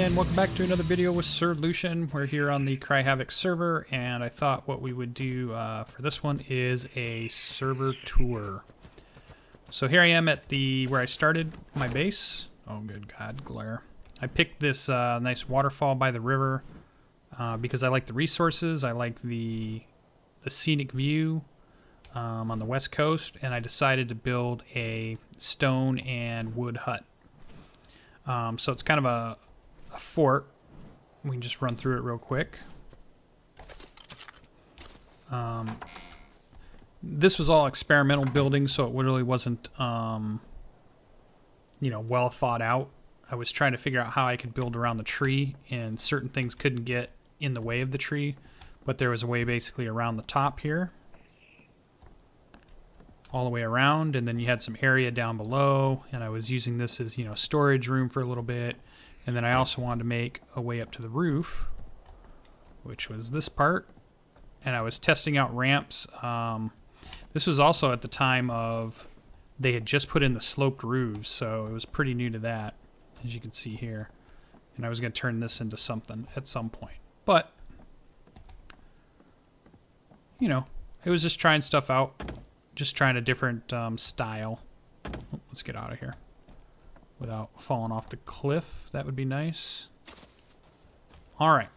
and welcome back to another video with SirLucien. We're here on the Cry Havoc server, and I thought what we would do for this one is a server tour. So here I am at where I started my base. Oh good god, glare. I picked this nice waterfall by the river because I like the resources, I like the scenic view on the west coast, and I decided to build a stone and wood hut. So it's kind of a fort. We can just run through it real quick. This was all experimental building, so it really wasn't, well thought out. I was trying to figure out how I could build around the tree, and certain things couldn't get in the way of the tree, but there was a way basically around the top here, all the way around, and then you had some area down below, and I was using this as, storage room for a little bit. And then I also wanted to make a way up to the roof, which was this part, and I was testing out ramps. This was also at the time of they had just put in the sloped roofs, so it was pretty new to that, as you can see here. And I was going to turn this into something at some point, but it was just trying stuff out. Just trying a different style. Oh, let's get out of here without falling off the cliff. That would be nice. All right.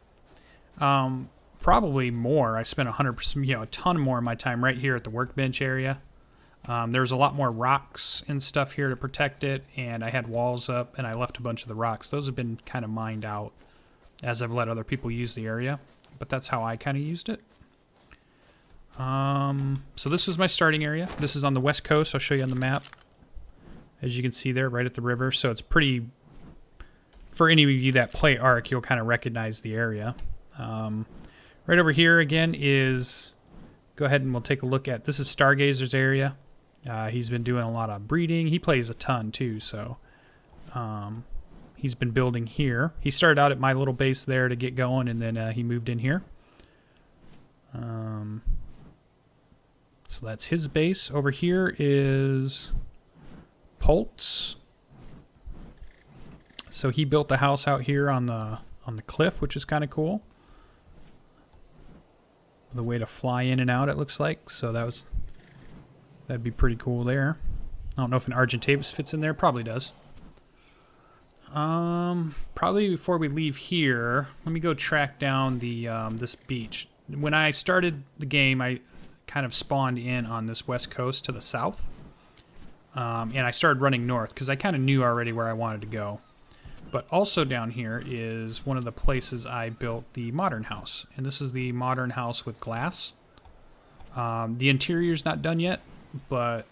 Probably more. I spent 100%, a ton more of my time right here at the workbench area. There's a lot more rocks and stuff here to protect it, and I had walls up, and I left a bunch of the rocks. Those have been kind of mined out as I've let other people use the area, but that's how I kind of used it. So this was my starting area. This is on the west coast. I'll show you on the map. As you can see there, right at the river. So it's pretty, for any of you that play Ark, you'll kind of recognize the area. Right over here again is, go ahead and we'll take a look at, this is Stargazer's area. He's been doing a lot of breeding. He plays a ton too, so he's been building here. He started out at my little base there to get going, and then he moved in here. So that's his base. Over here is Pultz. So he built the house out here on the cliff, which is kind of cool. The way to fly in and out, it looks like. So that'd be pretty cool there. I don't know if an Argentavis fits in there. Probably does. Probably before we leave here, let me go track down the this beach. When I started the game, I kind of spawned in on this west coast to the south, and I started running north because I kind of knew already where I wanted to go. But also down here is one of the places I built the modern house, and this is the modern house with glass. The interior's not done yet, but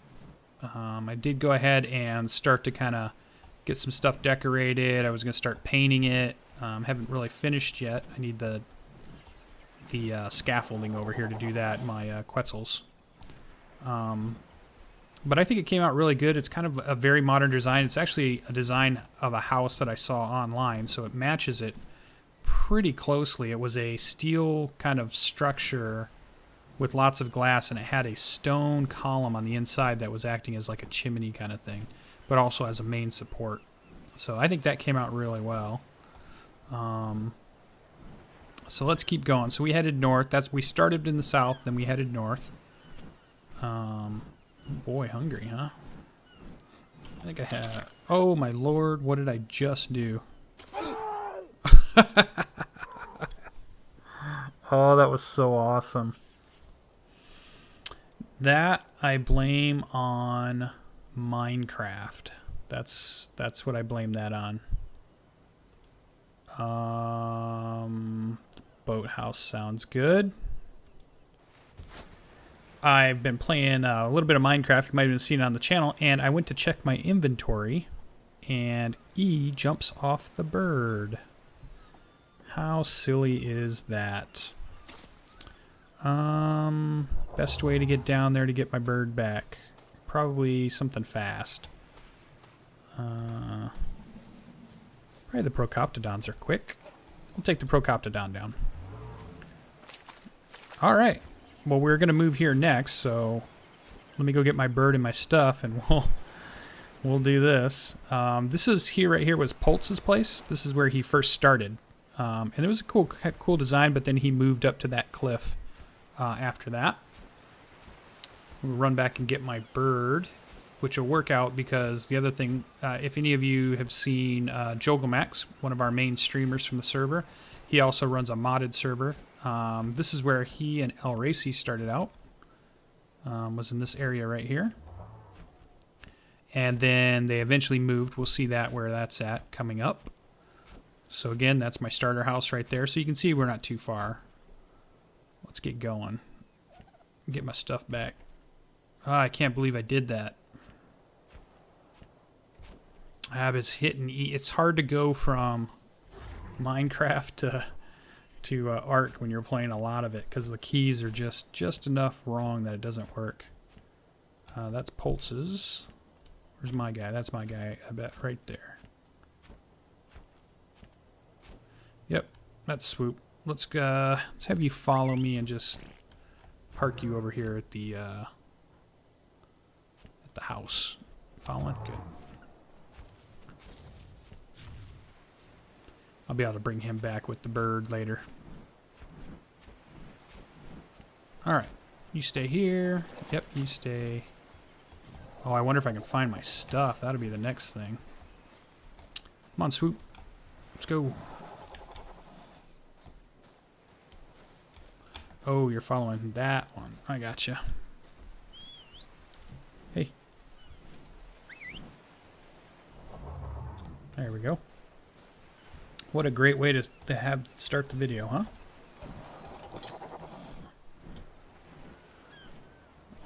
I did go ahead and start to kind of get some stuff decorated. I was going to start painting it. Haven't really finished yet. I need the scaffolding over here to do that, my Quetzals. But I think it came out really good. It's kind of a very modern design. It's actually a design of a house that I saw online, so it matches it pretty closely. It was a steel kind of structure with lots of glass, and it had a stone column on the inside that was acting as like a chimney kind of thing, but also as a main support. So I think that came out really well. So let's keep going. So we headed north. We started in the south, then we headed north. Boy, hungry, huh? I think I have. Oh my lord, what did I just do? Oh, that was so awesome. That I blame on Minecraft. That's what I blame that on. Boathouse sounds good. I've been playing a little bit of Minecraft. You might have seen it on the channel, and I went to check my inventory, and E jumps off the bird. How silly is that? Best way to get down there to get my bird back. Probably something fast. Probably the Procoptodons are quick. We'll take the Procoptodon down. Alright. Well, we're going to move here next, so let me go get my bird and my stuff, and we'll do this. This is here, right here was Poltz's place. This is where he first started. And it was a cool design, but then he moved up to that cliff after that. We'll run back and get my bird, which will work out because the other thing, if any of you have seen Jogamax, one of our main streamers from the server, he also runs a modded server. This is where he and El Racy started out, was in this area right here. And then they eventually moved. We'll see that where that's at coming up. So again, that's my starter house right there. So you can see we're not too far. Let's get going. Get my stuff back. Oh, I can't believe I did that. I was hitting E. It's hard to go from Minecraft to Ark when you're playing a lot of it because the keys are just enough wrong that it doesn't work. That's Poltz's. Where's my guy? That's my guy, I bet, right there. Yep, that's Swoop. Let's have you follow me and just park you over here at the house. Following? Good. I'll be able to bring him back with the bird later. Alright, you stay here. Yep, you stay. Oh, I wonder if I can find my stuff. That'll be the next thing. Come on, Swoop. Let's go. Oh, you're following that one. I gotcha. Hey. There we go. What a great way to start the video, huh?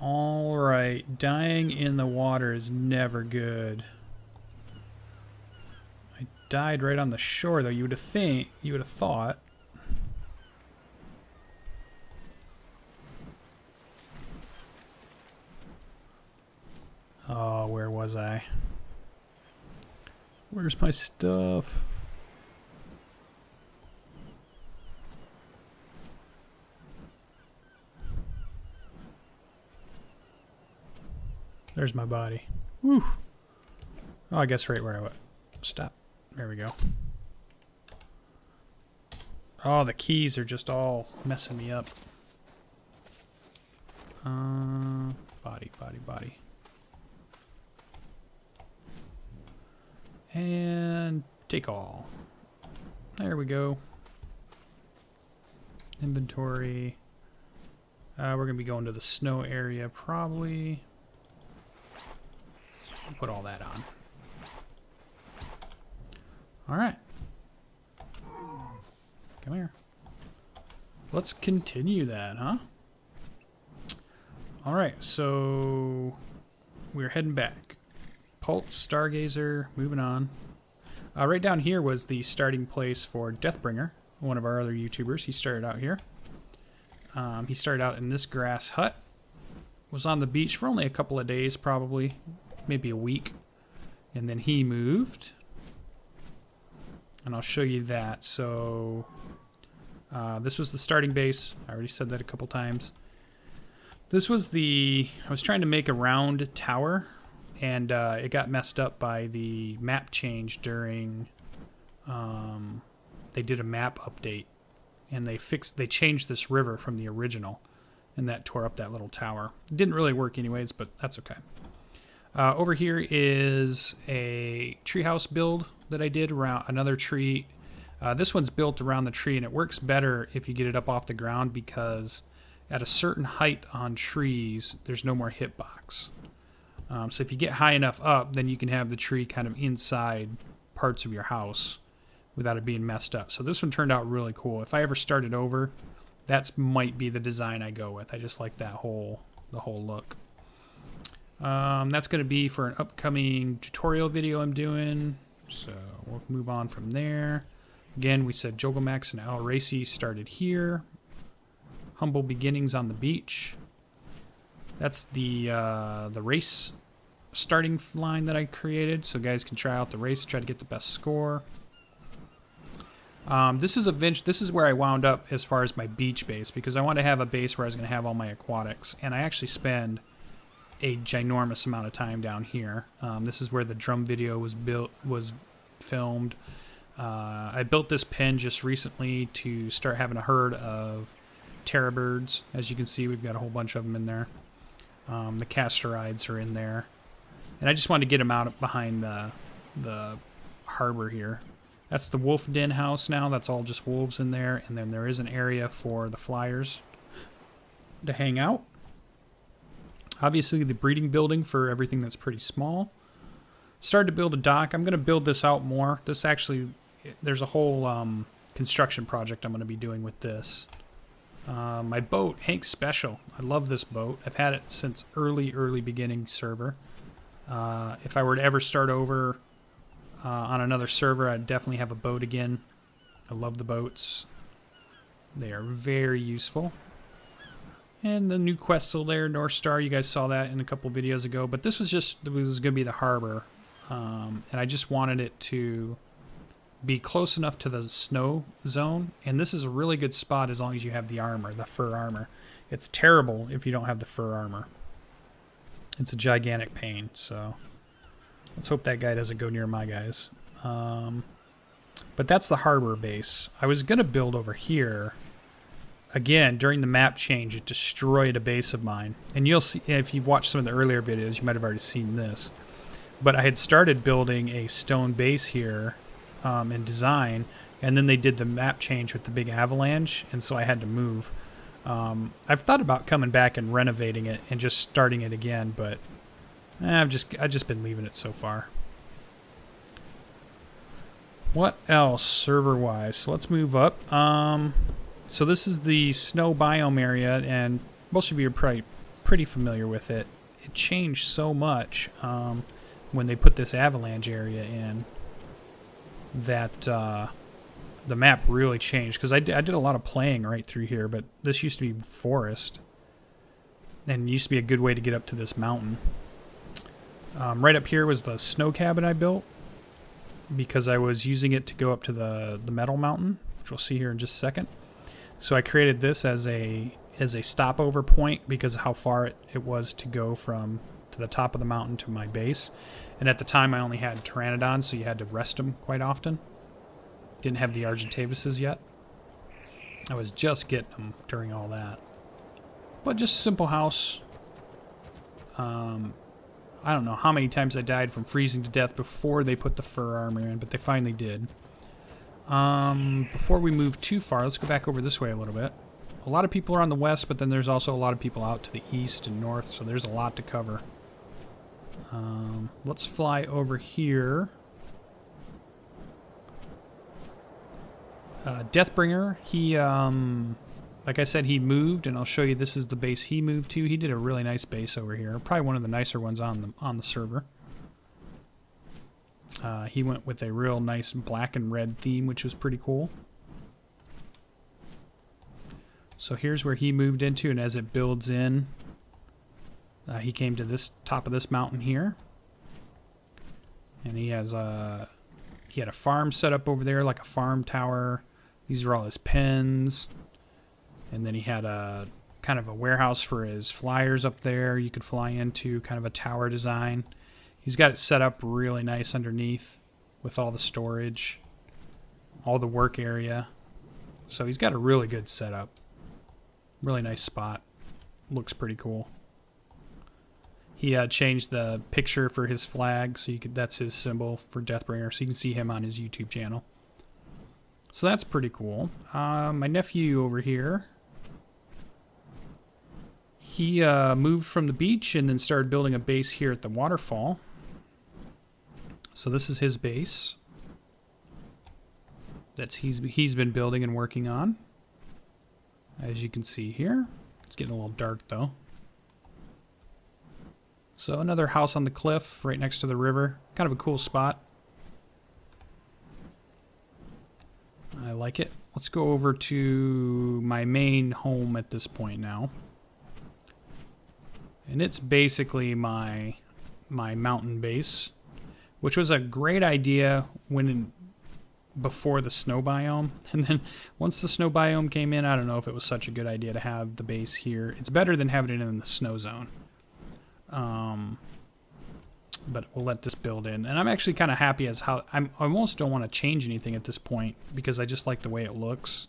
Alright, dying in the water is never good. I died right on the shore though, you would have thought. Oh, where was I? Where's my stuff? There's my body. Woo! Oh, I guess right where I went. Stop. There we go. Oh, the keys are just all messing me up. Body. And take all. There we go. Inventory. We're going to be going to the snow area probably. Put all that on. Alright. Come here. Let's continue that, huh? Alright, so we're heading back. Pulse, Stargazer, moving on. Right down here was the starting place for Deathbringer, one of our other YouTubers. He started out here. He started out in this grass hut. Was on the beach for only a couple of days, probably. Maybe a week. And then he moved. And I'll show you that. So this was the starting base. I already said that a couple times. This was I was trying to make a round tower, and it got messed up by the map change during, they did a map update, and they changed this river from the original, and that tore up that little tower. It didn't really work anyways, but that's okay. Over here is a treehouse build that I did around another tree. This one's built around the tree, and it works better if you get it up off the ground because at a certain height on trees, there's no more hitbox. So if you get high enough up, then you can have the tree kind of inside parts of your house without it being messed up. So this one turned out really cool. If I ever started over, that might be the design I go with. I just like the whole look. That's going to be for an upcoming tutorial video I'm doing. So we'll move on from there. Again, we said Jogamax and Al Racy started here. Humble beginnings on the beach. That's the race starting line that I created, so guys can try out the race, try to get the best score. This is where I wound up as far as my beach base, because I wanted to have a base where I was going to have all my aquatics, and I actually spend a ginormous amount of time down here. This is where the drum video was filmed. I built this pen just recently to start having a herd of terror birds. As you can see, we've got a whole bunch of them in there. The castorides are in there. And I just wanted to get them out behind the harbor here. That's the wolf den house now. That's all just wolves in there. And then there is an area for the flyers to hang out. Obviously, the breeding building for everything that's pretty small. Started to build a dock. I'm going to build this out more. This actually, there's a whole construction project I'm going to be doing with this. My boat, Hank's Special. I love this boat. I've had it since early beginning server. If I were to ever start over on another server, I'd definitely have a boat again. I love the boats. They are very useful. And the new Quetzal there, North Star, you guys saw that in a couple videos ago. But this was going to be the harbor. And I just wanted it to be close enough to the snow zone. And this is a really good spot as long as you have the armor, the fur armor. It's terrible if you don't have the fur armor. It's a gigantic pain, so let's hope that guy doesn't go near my guys. But that's the harbor base. I was going to build over here. Again, during the map change, it destroyed a base of mine. And you'll see, if you've watched some of the earlier videos, you might have already seen this. But I had started building a stone base here in design, and then they did the map change with the big avalanche, and so I had to move. I've thought about coming back and renovating it and just starting it again, but I've just been leaving it so far. What else server-wise? So let's move up. So this is the snow biome area, and most of you are probably pretty familiar with it. It changed so much when they put this avalanche area in that the map really changed. Because I did a lot of playing right through here, but this used to be forest. And it used to be a good way to get up to this mountain. Right up here was the snow cabin I built, because I was using it to go up to the metal mountain, which we'll see here in just a second. So I created this as a stopover point because of how far it was to go to the top of the mountain to my base. And at the time I only had pteranodons, so you had to rest them quite often. Didn't have the Argentavises yet. I was just getting them during all that. But just a simple house. I don't know how many times I died from freezing to death before they put the fur armor in, but they finally did. Before we move too far, let's go back over this way a little bit. A lot of people are on the west, but then there's also a lot of people out to the east and north, so there's a lot to cover. Let's fly over here. Deathbringer, he, like I said, he moved, and I'll show you this is the base he moved to. He did a really nice base over here. Probably one of the nicer ones on the server. He went with a real nice black and red theme, which was pretty cool. So here's where he moved into, and as it builds in, he came to this top of this mountain here. And he had a farm set up over there, like a farm tower. These are all his pens. And then he had a kind of a warehouse for his flyers up there you could fly into, kind of a tower design. He's got it set up really nice underneath with all the storage, all the work area. So he's got a really good setup. Really nice spot. Looks pretty cool. He changed the picture for his flag, so that's his symbol for Deathbringer, so you can see him on his YouTube channel. So that's pretty cool. My nephew over here, he moved from the beach and then started building a base here at the waterfall. So this is his base that he's been building and working on. As you can see here. It's getting a little dark though. So another house on the cliff right next to the river. Kind of a cool spot. I like it. Let's go over to my main home at this point now. And it's basically my mountain base, which was a great idea before the snow biome. And then once the snow biome came in, I don't know if it was such a good idea to have the base here. It's better than having it in the snow zone. But we'll let this build in. And I'm actually kind of happy as how... I almost don't want to change anything at this point because I just like the way it looks.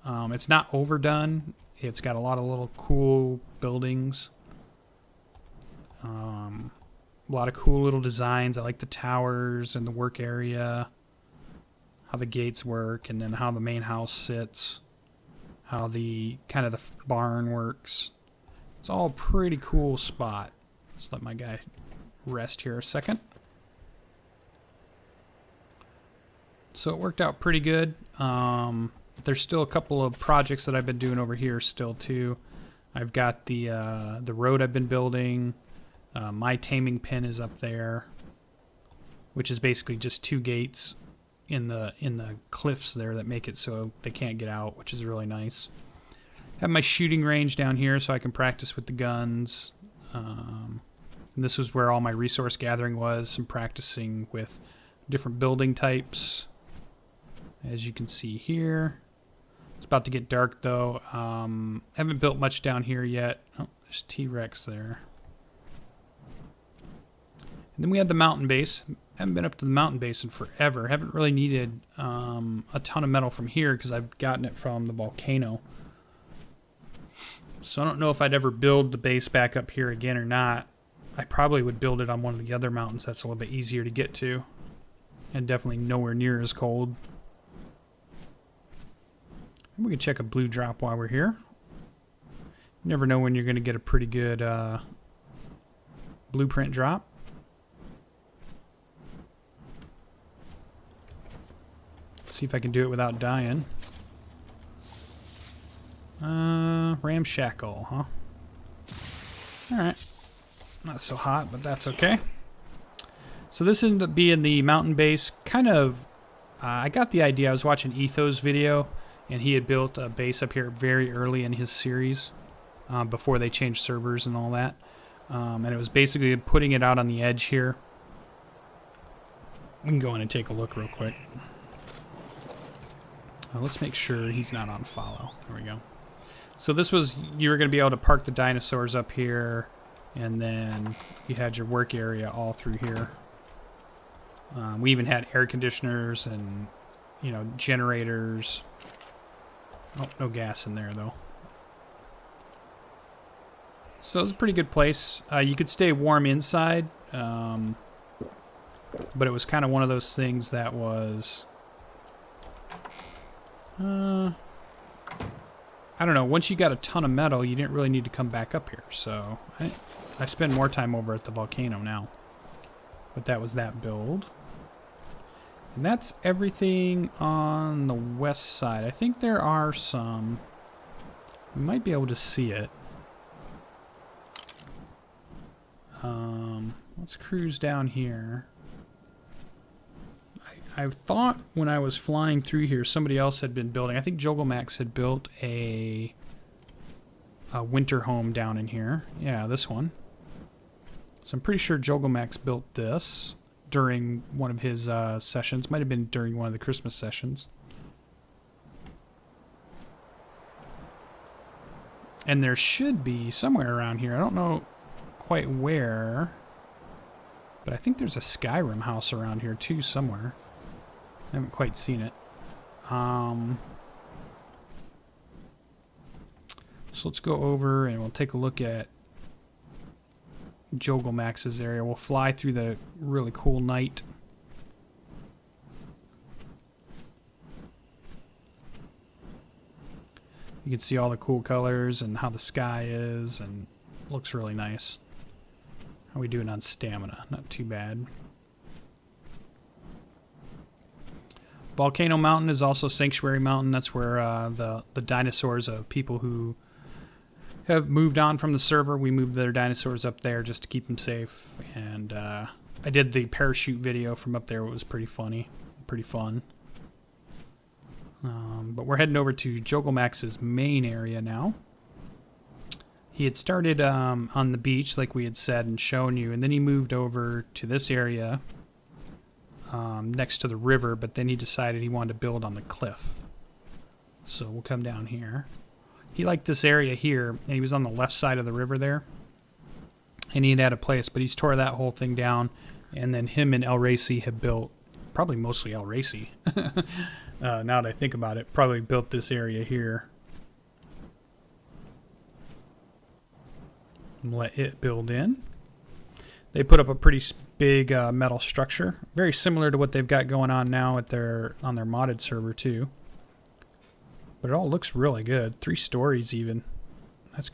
It's not overdone. It's got a lot of little cool buildings. A lot of cool little designs. I like the towers and the work area. How the gates work, and then how the main house sits. How the kind of the barn works. It's all a pretty cool spot. Let's let my guy rest here a second. So it worked out pretty good. There's still a couple of projects that I've been doing over here still too. I've got the road I've been building. My taming pen is up there, which is basically just 2 gates in the cliffs there that make it so they can't get out, which is really nice. Have my shooting range down here so I can practice with the guns. And this was where all my resource gathering was, some practicing with different building types. As you can see here. It's about to get dark though. Haven't built much down here yet. Oh, there's T-Rex there. And then we had the mountain base. Haven't been up to the mountain base in forever. Haven't really needed a ton of metal from here because I've gotten it from the volcano. So I don't know if I'd ever build the base back up here again or not. I probably would build it on one of the other mountains that's a little bit easier to get to. And definitely nowhere near as cold. And we can check a blue drop while we're here. You never know when you're going to get a pretty good blueprint drop. Let's see if I can do it without dying. Ramshackle, huh? Alright. Not so hot, but that's okay. So this ended up being the mountain base. Kind of, I got the idea. I was watching Etho's video, and he had built a base up here very early in his series, before they changed servers and all that. And it was basically putting it out on the edge here. We can go in and take a look real quick. Let's make sure he's not on follow. There we go. So this was, you were going to be able to park the dinosaurs up here, and then you had your work area all through here. We even had air conditioners and, you know, generators. Oh, no gas in there, though. So it's a pretty good place. You could stay warm inside, but it was kind of one of those things that was... I don't know. Once you got a ton of metal, you didn't really need to come back up here. So I spend more time over at the volcano now. But that was that build. And that's everything on the west side. I think there are some... We might be able to see it. Let's cruise down here. I thought when I was flying through here, somebody else had been building. I think Jogelmax had built a winter home down in here. Yeah, this one. So I'm pretty sure Jogelmax built this during one of his sessions. Might have been during one of the Christmas sessions. And there should be somewhere around here. I don't know quite where, but I think there's a Skyrim house around here too somewhere. I haven't quite seen it. So let's go over and we'll take a look at Jogelmax's area. We'll fly through the really cool night. You can see all the cool colors and how the sky is, and it looks really nice. How are we doing on stamina? Not too bad. Volcano Mountain is also Sanctuary Mountain. That's where the dinosaurs of people who have moved on from the server, we moved their dinosaurs up there just to keep them safe. And I did the parachute video from up there. It was pretty funny, pretty fun. But we're heading over to Jogelmax's main area now. He had started on the beach, like we had said and shown you, and then he moved over to this area next to the river, but then he decided he wanted to build on the cliff. So we'll come down here. He liked this area here, and he was on the left side of the river there. and he had a place, but he's tore that whole thing down, and then him and El Racy have built, probably mostly El Racy, now that I think about it, probably built this area here. Let it build in. They put up a pretty big metal structure, very similar to what they've got going on now at on their modded server too. But it all looks really good. 3 stories even.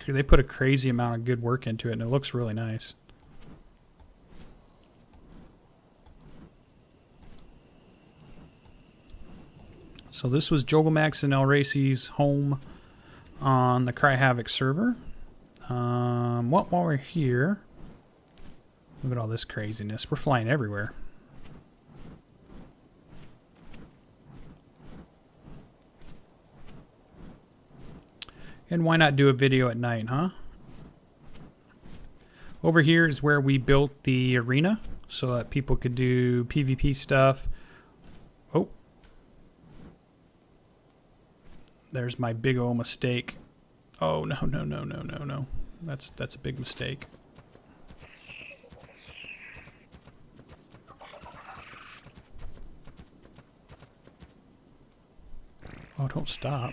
They put a crazy amount of good work into it, and it looks really nice. So this was Jogelmax and El Racy's home on the Cry Havoc server. While we're here, look at all this craziness. We're flying everywhere. And why not do a video at night, huh? Over here is where we built the arena so that people could do PvP stuff. Oh. There's my big old mistake. Oh, no, no, no, no, no, no. That's a big mistake. Oh, don't stop.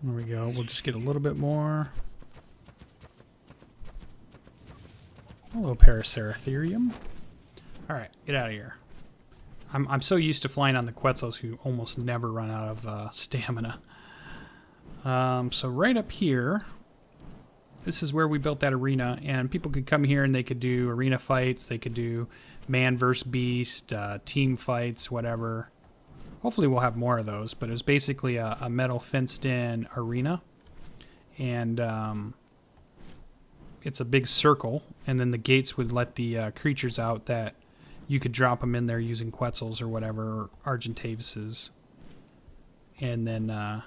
There we go. We'll just get a little bit more. Hello, Paraceratherium. Alright, get out of here. I'm so used to flying on the Quetzals who almost never run out of stamina. So right up here, this is where we built that arena, and people could come here and they could do arena fights, they could do man versus beast, team fights, whatever. Hopefully we'll have more of those, but it was basically a metal fenced-in arena, and it's a big circle, and then the gates would let the creatures out that you could drop them in there using Quetzals or whatever, or Argentavises, and then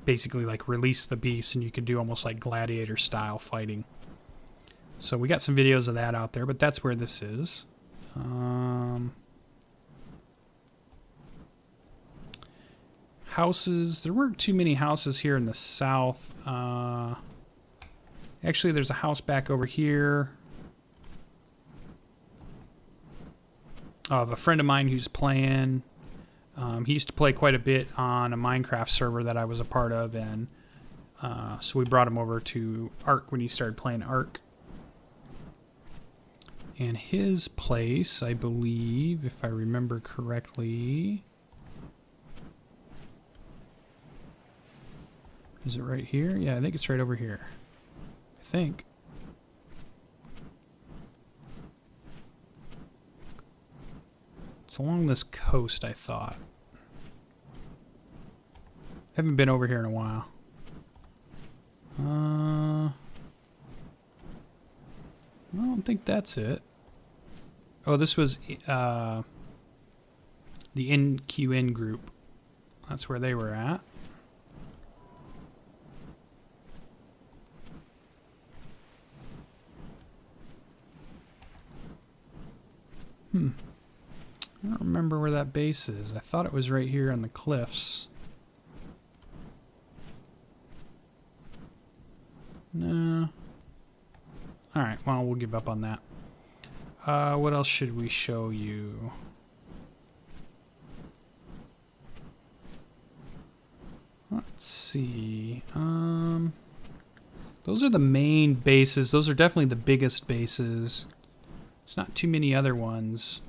basically like release the beast, and you could do almost like gladiator style fighting. So we got some videos of that out there, but that's where this is. Houses, there weren't too many houses here in the south. Actually, there's a house back over here of a friend of mine who's playing. He used to play quite a bit on a Minecraft server that I was a part of, and so we brought him over to Ark when he started playing Ark. And his place, I believe, if I remember correctly, is it right here? Yeah, I think it's right over here. I think. It's along this coast, I thought. Haven't been over here in a while. I don't think that's it. Oh, this was the NQN group. That's where they were at. I don't remember where that base is. I thought it was right here on the cliffs. No. Alright, well, we'll give up on that. What else should we show you? Let's see. Those are the main bases. Those are definitely the biggest bases. There's not too many other ones.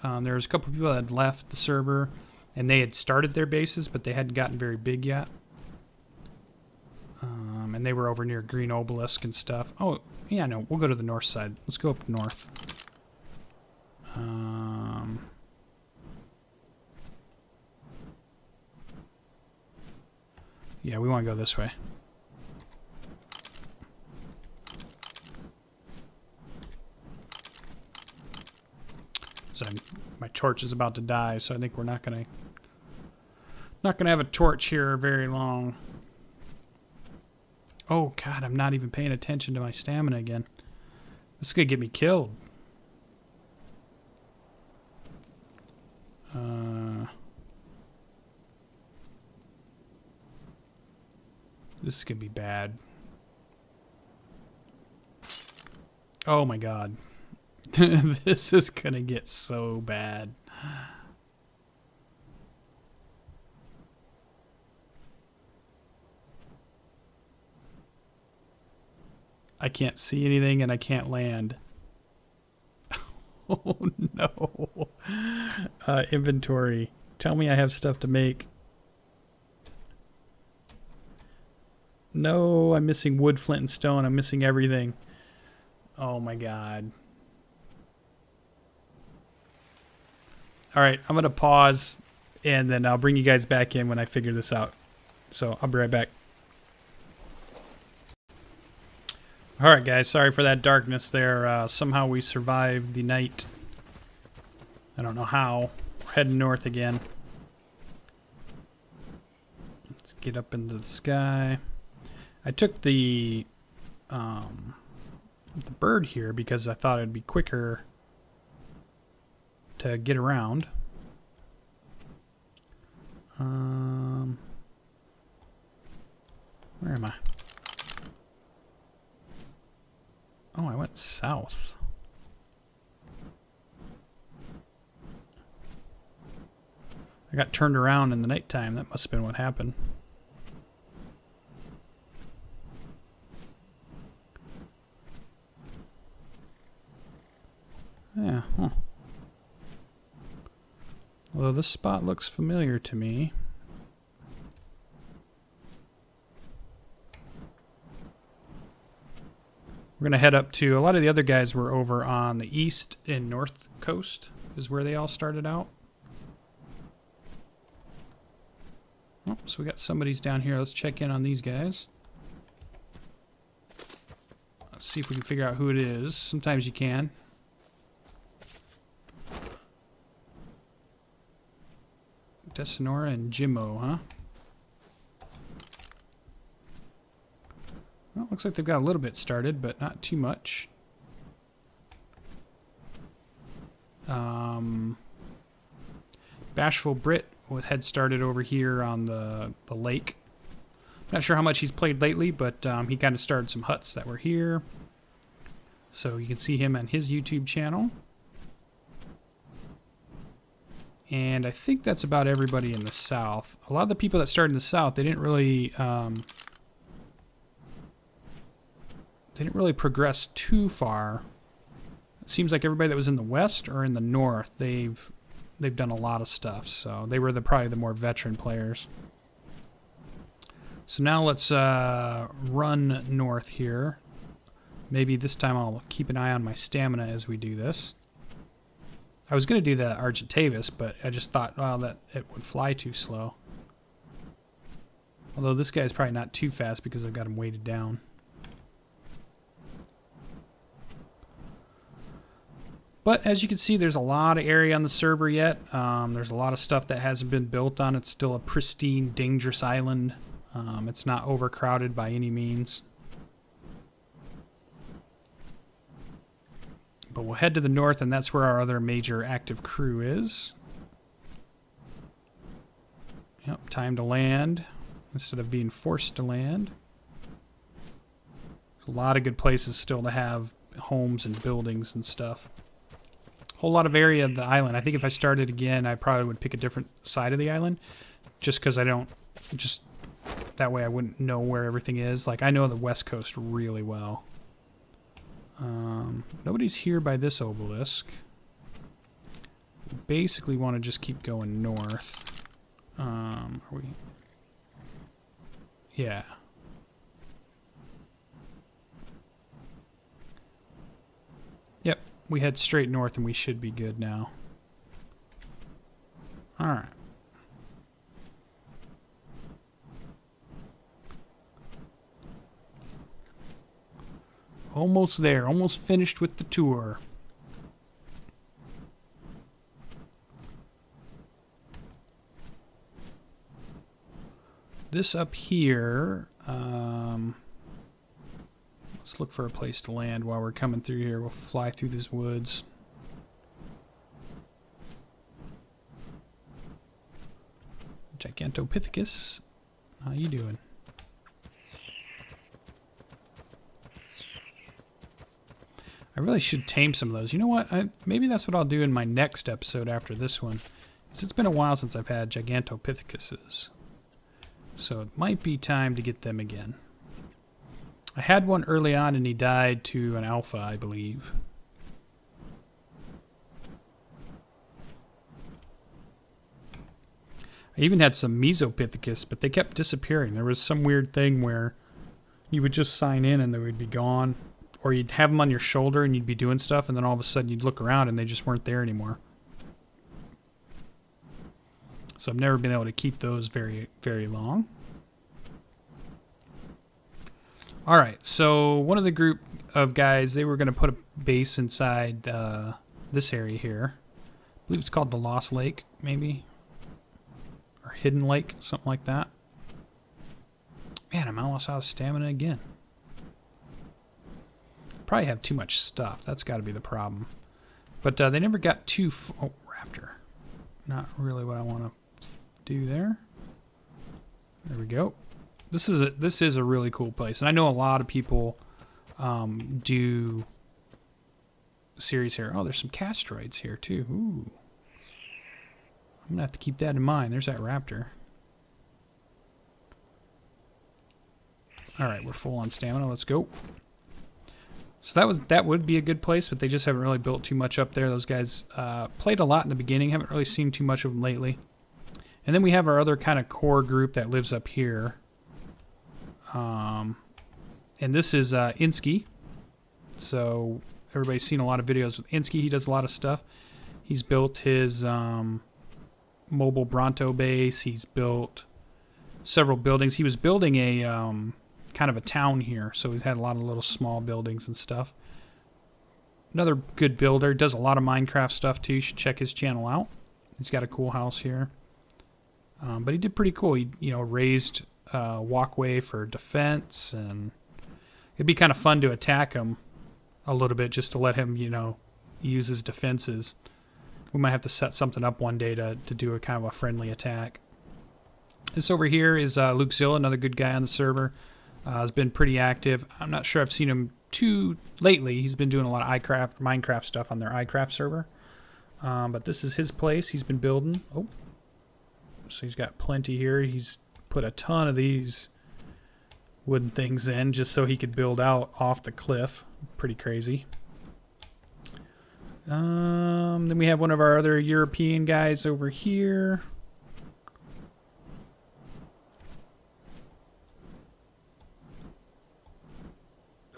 There was a couple people that had left the server, and they had started their bases, but they hadn't gotten very big yet. And they were over near Green Obelisk and stuff. Oh, yeah, no, we'll go to the north side. Let's go up north. Yeah, we want to go this way. So my torch is about to die, so I think we're not gonna have a torch here very long. Oh God, I'm not even paying attention to my stamina again. This is gonna get me killed. This is gonna be bad. Oh my god. This is gonna get so bad. I can't see anything and I can't land. Oh no. Inventory. Tell me I have stuff to make. No, I'm missing wood, flint, and stone. I'm missing everything. Oh my god. Alright, I'm going to pause and then I'll bring you guys back in when I figure this out. So I'll be right back. Alright guys, sorry for that darkness there. Somehow we survived the night. I don't know how. We're heading north again. Let's get up into the sky. I took the bird here because I thought it'd be quicker to get around. Where am I? Oh, I went south. I got turned around in the nighttime. That must have been what happened. Yeah, huh. Although this spot looks familiar to me. We're going to head up to, a lot of the other guys were over on the east and north coast is where they all started out. Oh, so we got somebody's down here. Let's check in on these guys. Let's see if we can figure out who it is. Sometimes you can. Desinora and Jimmo, huh? Well, looks like they've got a little bit started, but not too much. Bashful Brit had started over here on the lake. Not sure how much he's played lately, but he kind of started some huts that were here. So you can see him on his YouTube channel. And I think that's about everybody in the south. A lot of the people that started in the south, they didn't really progress too far. It seems like everybody that was in the west or in the north, they've done a lot of stuff. So they were probably the more veteran players. So now let's run north here. Maybe this time I'll keep an eye on my stamina as we do this. I was going to do the Argentavis, but I just thought, well, that it would fly too slow. Although this guy's probably not too fast because I've got him weighted down. But as you can see, there's a lot of area on the server yet. There's a lot of stuff that hasn't been built on. It's still a pristine, dangerous island. It's not overcrowded by any means. But we'll head to the north, and that's where our other major active crew is. Yep, time to land instead of being forced to land. There's a lot of good places still to have homes and buildings and stuff. Whole lot of area of the island. I think if I started again, I probably would pick a different side of the island, just because I don't, just that way I wouldn't know where everything is. Like, I know the west coast really well. Nobody's here by this obelisk. We basically want to just keep going north. Are we? Yeah. Yep, we head straight north and we should be good now. Alright. Almost there, almost finished with the tour. This up here, let's look for a place to land while we're coming through here. We'll fly through these woods. Gigantopithecus, how you doing? I really should tame some of those. You know what? Maybe that's what I'll do in my next episode after this one. Because it's been a while since I've had Gigantopithecus. So it might be time to get them again. I had one early on and he died to an alpha, I believe. I even had some Mesopithecus, but they kept disappearing. There was some weird thing where you would just sign in and they would be gone. Or you'd have them on your shoulder and you'd be doing stuff, and then all of a sudden you'd look around and they just weren't there anymore. So I've never been able to keep those very, very long. Alright, so one of the group of guys, they were going to put a base inside this area here. I believe it's called the Lost Lake, maybe? Or Hidden Lake, something like that. Man, I'm almost out of stamina again. Probably have too much stuff. That's got to be the problem. But they never got too... Oh, raptor. Not really what I want to do there. There we go. This is a really cool place. And I know a lot of people do series here. Oh, there's some castroids here too. Ooh. I'm going to have to keep that in mind. There's that raptor. Alright, we're full on stamina. Let's go. So that would be a good place, but they just haven't really built too much up there. Those guys played a lot in the beginning. Haven't really seen too much of them lately. And then we have our other kind of core group that lives up here. And this is Insky. So everybody's seen a lot of videos with Insky. He does a lot of stuff. He's built his mobile Bronto base. He's built several buildings. He was building a... kind of a town here, so he's had a lot of little small buildings and stuff. Another good builder, does a lot of Minecraft stuff too. You should check his channel out. He's got a cool house here, but he did pretty cool. He raised a walkway for defense, and it'd be kind of fun to attack him a little bit just to let him use his defenses. We might have to set something up one day to do a kind of a friendly attack. This over here is LukeZilla, another good guy on the server. Has been pretty active. I'm not sure I've seen him too lately. He's been doing a lot of Minecraft stuff on their iCraft server. But this is his place. He's been building. Oh, so he's got plenty here. He's put a ton of these wooden things in just so he could build out off the cliff. Pretty crazy. Then we have one of our other European guys over here.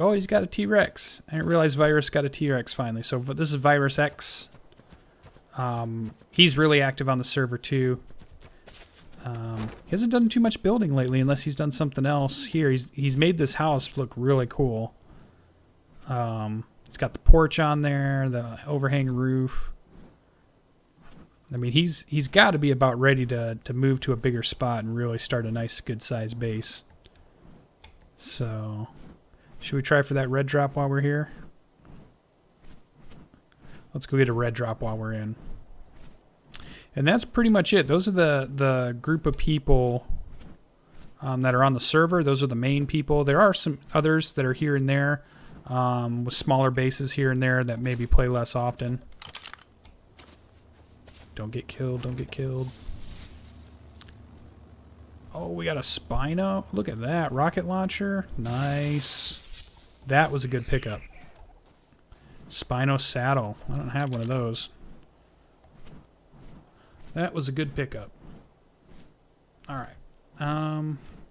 Oh, he's got a T-Rex. I didn't realize Virus got a T-Rex finally. So this is Virus X. He's really active on the server too. He hasn't done too much building lately unless he's done something else here. He's made this house look really cool. It's got the porch on there, the overhang roof. I mean, he's got to be about ready to move to a bigger spot and really start a nice good sized base. So... should we try for that red drop while we're here? Let's go get a red drop while we're in. And that's pretty much it. Those are the group of people that are on the server. Those are the main people. There are some others that are here and there with smaller bases here and there that maybe play less often. Don't get killed. Don't get killed. Oh, we got a Spino. Look at that. Rocket launcher. Nice. That was a good pickup. Spino saddle. I don't have one of those. That was a good pickup. Alright.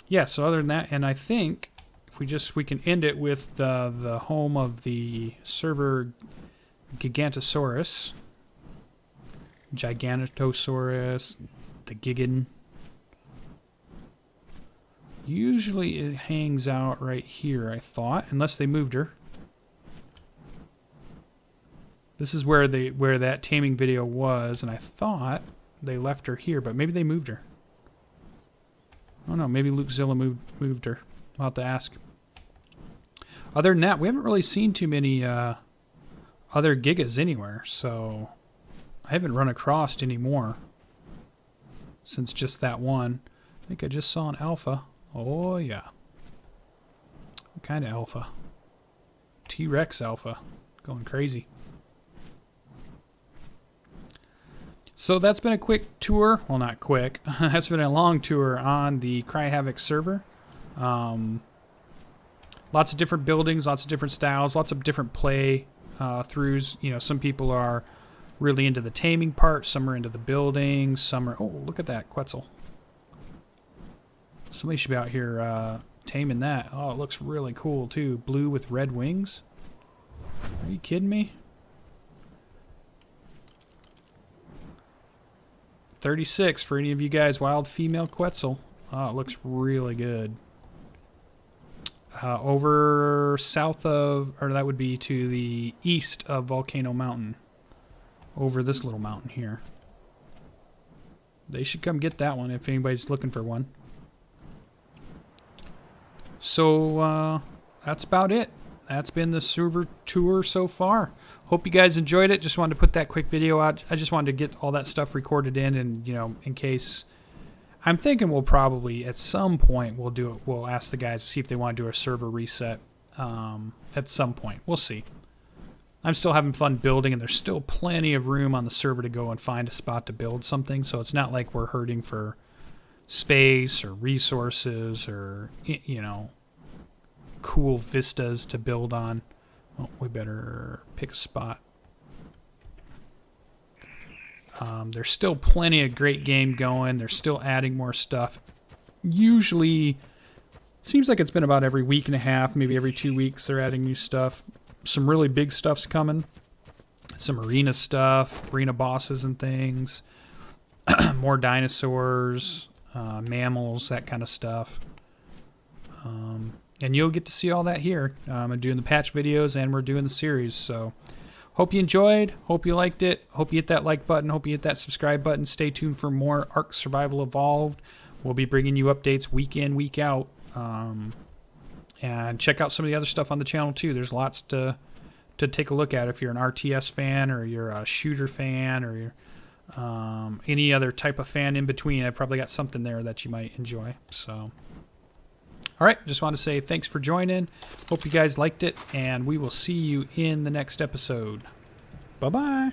Yeah, so other than that, and I think if we can end it with the home of the server Gigantosaurus. Gigantosaurus. The Gigan. Usually it hangs out right here, I thought, unless they moved her. This is where that taming video was, and I thought they left her here, but maybe they moved her. Oh no, maybe LukeZilla moved her. I'll have to ask. Other than that, we haven't really seen too many other Gigas anywhere, so I haven't run across any more since just that one. I think I just saw an alpha. Oh yeah. What kind of alpha? T-Rex alpha. Going crazy. So that's been a quick tour. Well, not quick. That's been a long tour on the Cry Havoc server. Lots of different buildings, lots of different styles, lots of different play throughs. You know, some people are really into the taming part, some are into the building, some are... Oh, look at that Quetzal. Somebody should be out here taming that. Oh, it looks really cool too. Blue with red wings. Are you kidding me? 36 for any of you guys, wild female Quetzal. Oh, it looks really good. Over south of, or that would be to the east of Volcano Mountain. Over this little mountain here. They should come get that one if anybody's looking for one. So, that's about it. That's been the server tour so far. Hope you guys enjoyed it. Just wanted to put that quick video out. I just wanted to get all that stuff recorded in, and you know, in case. I'm thinking we'll probably at some point we'll ask the guys to see if they want to do a server reset at some point. We'll see. I'm still having fun building, and there's still plenty of room on the server to go and find a spot to build something. So it's not like we're hurting for space or resources or, you know, cool vistas to build on. Well, we better pick a spot. There's still plenty of great game going. They're still adding more stuff. Usually, seems like it's been about every week and a half, maybe every 2 weeks they're adding new stuff. Some really big stuff's coming. Some arena stuff, arena bosses and things. More dinosaurs, mammals, that kind of stuff. And you'll get to see all that here. I'm doing the patch videos and we're doing the series, so... Hope you enjoyed. Hope you liked it. Hope you hit that like button. Hope you hit that subscribe button. Stay tuned for more Ark Survival Evolved. We'll be bringing you updates week in, week out. And check out some of the other stuff on the channel too. There's lots to take a look at if you're an RTS fan or you're a shooter fan or you're any other type of fan in between. I've probably got something there that you might enjoy. So, all right, just want to say thanks for joining. Hope you guys liked it, and we will see you in the next episode. Bye-bye.